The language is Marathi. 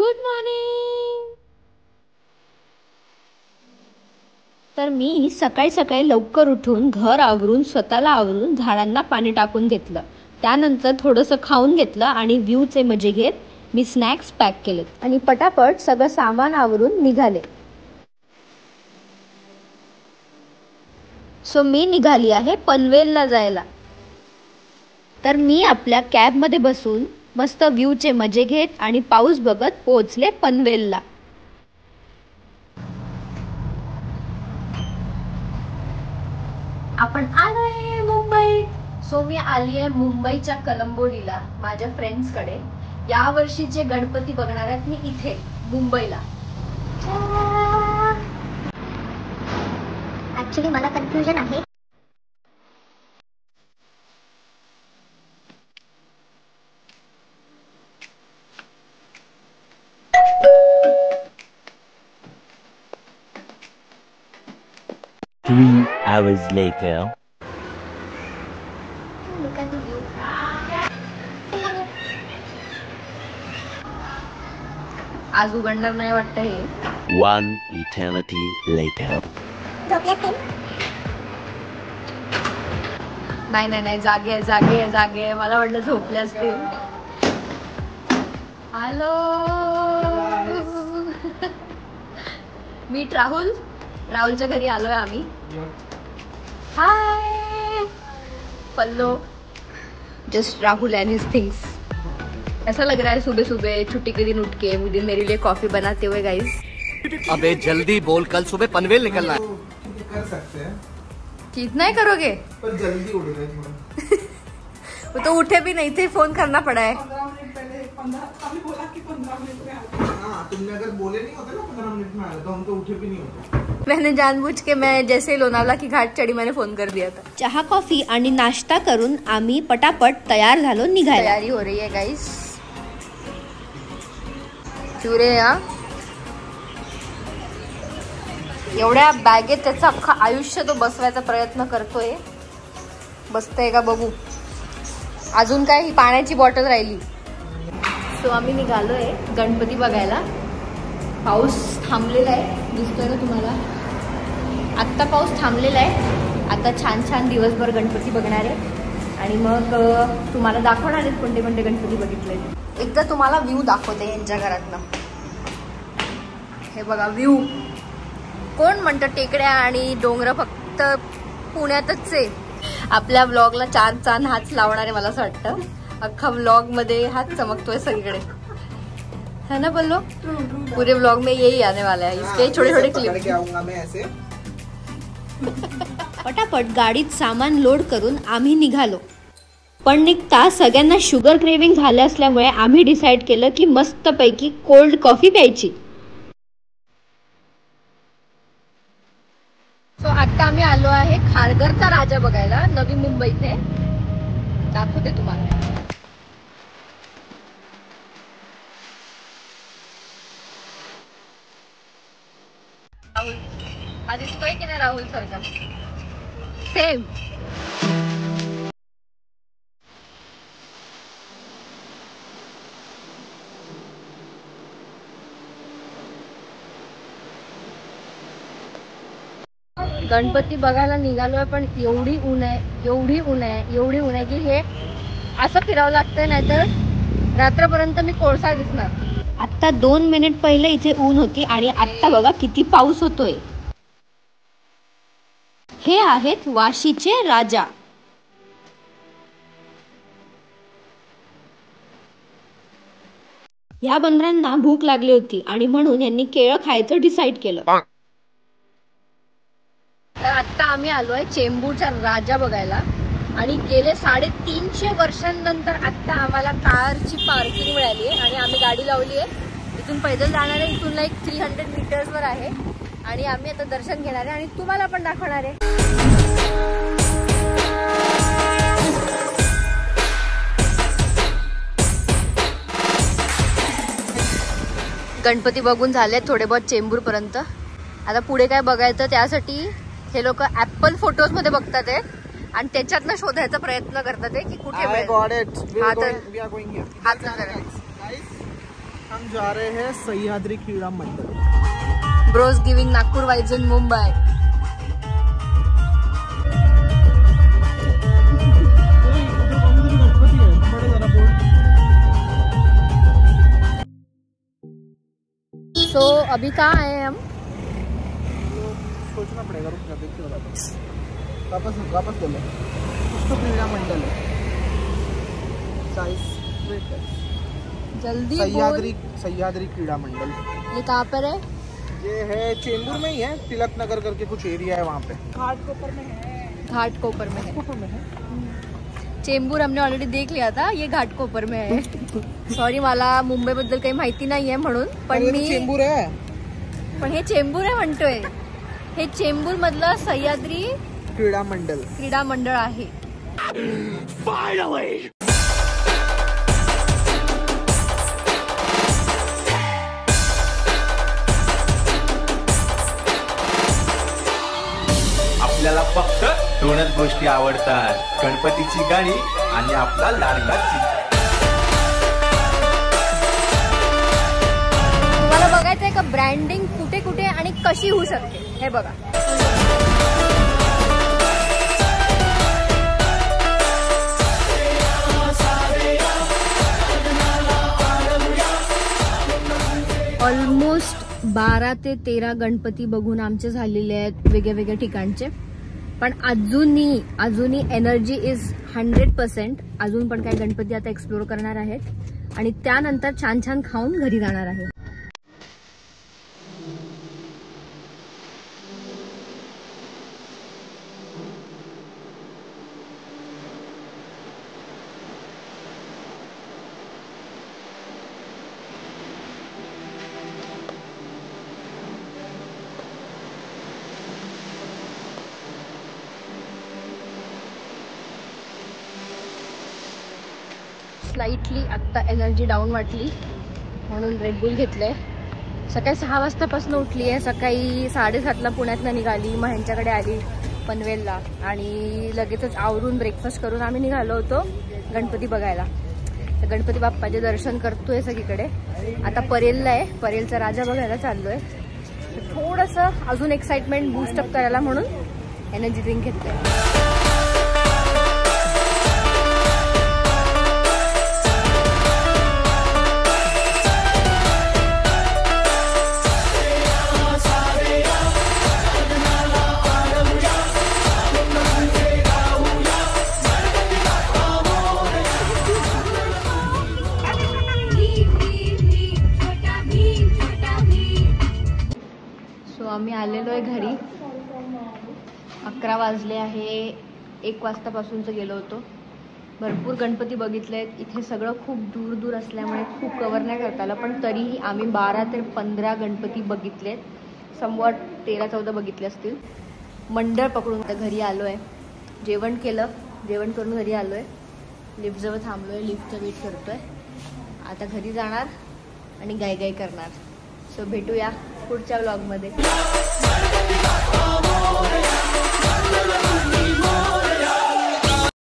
Good morning. तर मी सकाळी सकाळी लवकर उठून घर आवरून स्वतःला आवरून झाडांना पाणी टाकून घेतलं. त्यानंतर थोडंसं खाऊन घेतलं आणि व्ह्यूचे मजे घेत मी स्नॅक्स पॅक केलेत आणि पटापट सगळं सामान आवरून निघाले. सो मी निघाली आहे पनवेलला जायला. तर मी आपल्या कॅबमध्ये बसून मस्त व्ह्यूचे मजे घेत आणि पाऊस बघत पोहोचले पनवेलला. आपण आलोय मुंबईत. सो मी आली आहे मुंबईच्या कलंबोलीला माझ्या फ्रेंड्सकडे. या वर्षीचे गणपती बघणार आहेत मी इथे मुंबईला. ऍक्च्युली मला कन्फ्युजन आहे. Three hours later. Look at the view. आज उघडणार नाही वाटतं हे. One eternity later. नाही जागे. मला वाटलं झोपले असतील. हॅलो मीट राहुलच्या घरी आलोय आम्ही. हाय पल्लो. Just Rahul end his things. ऐसा लग रहा है सुबह सुबह छुट्टी के दिन उठ के मुझे मेरे लिए कॉफी बनाते हुए गाइस. अबे जल्दी बोल, कल सुबह पनवेल निकलना है. कर सकते हैं. कितना ही करोगे? पर जल्दी उठ गए थोड़ा. वो तो उठे भी नहीं थे, फोन करना पड़ा है. 15 मिनट पहले 15 बोला कि 15 मिनट में आ. हाँ तुमने अगर बोले नहीं होते ना 15 मिनट में आए तो हम तो उठे भी नहीं होते. मैंने जानबूझ के मैं जैसे लोनावला की घाट चढ़ी मैंने फोन कर दिया था. चहा कॉफी आणि नाश्ता करून आम्ही पटापट तयार झालो निघायला. तयारी हो रही है गाइस. चुरे या एवढ्या बॅगेत त्याचं अख्खं आयुष्य तो बसवायचा प्रयत्न करतोय. बसतंय का बघू. अजून काय ही पाण्याची बॉटल राहिली. सो आम्ही निघालोय गणपती बघायला. पाऊस थांबलेला आहे, दिसतोय ना तुम्हाला. आत्ता पाऊस थांबलेला आहे. आता छान छान दिवसभर गणपती बघणार आहे आणि मग तुम्हाला दाखवणार आहेत कोणते कोणते गणपती बघितले. एकदा तुम्हाला व्ह्यू दाखवते यांच्या घरातनं. हे बघा व्ह्यू. कोण म्हणतं टेकड्या आणि डोंगर फक्त पुण्यातच आहे. आपल्या ब्लॉगला 4 चांद हाच लावणार आहे मला असं वाटतं. अख्खा ब्लॉग मध्ये हाच चमकतोय सगळीकडे, है ना बोलो. पूरे ब्लॉग में यही आने वाला है. इसके छोटे छोटे क्लिप आऊंगा मैं ऐसे. पटापट गाडीत सामान लोड करून आम्ही निघालो. पण निघता सगळ्यांना शुगर क्रेविंग झाले असल्यामुळे आम्ही डिसाईड केलं की मस्तपैकी कोल्ड कॉफी प्यायची. सो आता आम्ही आलो आहे खारघरचा राजा बघायला नवी मुंबईत आहे. दाखवते तुम्हाला. राहुल हा दिसतोय की नाही राहुल सारखा सेम. गणपती बघायला निघालोय पण एवढी ऊन आहे की हे असं फिरावं लागतंय नाहीतर रात्रपर्यंत मी कोळसा दिसणार. आता 2 मिनिट पहिले इथे ऊन होती आणि आता बघा किती पाऊस होतोय. हे आहेत वाशीचे राजा. या बंदरांना भूक लागली होती आणि म्हणून यांनी केळं खायचं डिसाईड केलं. तर आता आम्ही आलोय चेंबूरचा राजा बघायला आणि गेले 350 वर्षांनंतर आता आम्हाला कारची पार्किंग मिळाली आहे आणि आम्ही गाडी लावली आहे. इथून पैदल जाणार आहे. इथून लाईक 300 मीटर्सवर आहे आणि आम्ही आता दर्शन घेणार आहे आणि तुम्हाला पण दाखवणार आहे. गणपती बघून झाले थोडे बहुत चेंबूर पर्यंत. आता पुढे काय बघायचं त्यासाठी हे लोक ऍपल फोटोज मध्ये बघतात आहेत आणि त्याच्यातनं शोधायचा प्रयत्न करतात की कुठे हम जा रहे हैं Sahyadri Krida Mandal. Bros giving Nagpur vibes in Mumbai. तो अभी कहाँ आए हैं हम? सोचना पड़ेगा, रुक जा देखते वापस बोलो. कुछ तो क्रीड़ा मंडल है. जल्दी सह्याद्री क्रीड़ा मंडल. ये कहाँ पर है? ये है चेंबूर में ही है. तिलक नगर करके कुछ एरिया है वहाँ पे. घाटकोपर में है. चेंबूर हमने ऑलरेडी देख लिया था, ये घाटकोपर में है. सॉरी, मला मुंबई बद्दल काही माहिती नाहीये म्हणून. पण मी चेंबूर आहे. पण हे चेंबूर आहे म्हणतोय. हे चेंबूर मधलं सह्याद्री क्रीडा मंडळ आहे. आपल्याला फक्त दोनच गोष्टी आवडतात, गणपतीची गाणी आणि आपला लाडका चित्र. तुम्हाला बघायचंय का ब्रँडिंग कुठे कुठे आणि कशी होऊ शकते? हे बघा. ऑलमोस्ट 12 ते 13 गणपती बघून आमचे झालेले आहेत वेगळ्या वेगळ्या ठिकाणचे. पण अजूनही एनर्जी इज 100%. अजून पण काही गणपती आता एक्सप्लोर करणार आहेत आणि त्यानंतर छान छान खाऊन घरी जाणार आहे. स्लाइटली आत्ता एनर्जी डाऊन वाटली म्हणून रेडबुल घेतलंय. सकाळी 6 वाजतापासून उठली आहे. सकाळी 7:30ला पुण्यातनं निघाली, मग ह्यांच्याकडे आली पनवेलला आणि लगेचच आवरून ब्रेकफास्ट करून आम्ही निघालो होतो गणपती बघायला. तर गणपती बाप्पाचे दर्शन करतोय सगळीकडे. आता परेलला आहे, परेलचा राजा बघायला चाललोय. थोडंसं अजून एक्साइटमेंट बूस्टअप करायला म्हणून एनर्जी ड्रिंक घेतलंय. आम्ही आलेलो आहे घरी. 11 वाजले आहे. 1 वाजतापासूनच गेलो होतो. भरपूर गणपती बघितलेत. इथे सगळं खूप दूर दूर असल्यामुळे खूप कव्हर नाही करता आलं, पण तरीही आम्ही 12 ते 15 गणपती बघितलेत. समवॉट 13-14 बघितले असतील. मंडळ पकडून आता घरी आलो आहे. जेवण केलं, जेवण करून घरी आलो आहे. लिफ्टजवळ थांबलो आहे, लिफ्टचं वेट करतो आहे. आता घरी जाणार आणि गाई करणार. सो भेटूया पुढच्या व्लॉगमध्ये.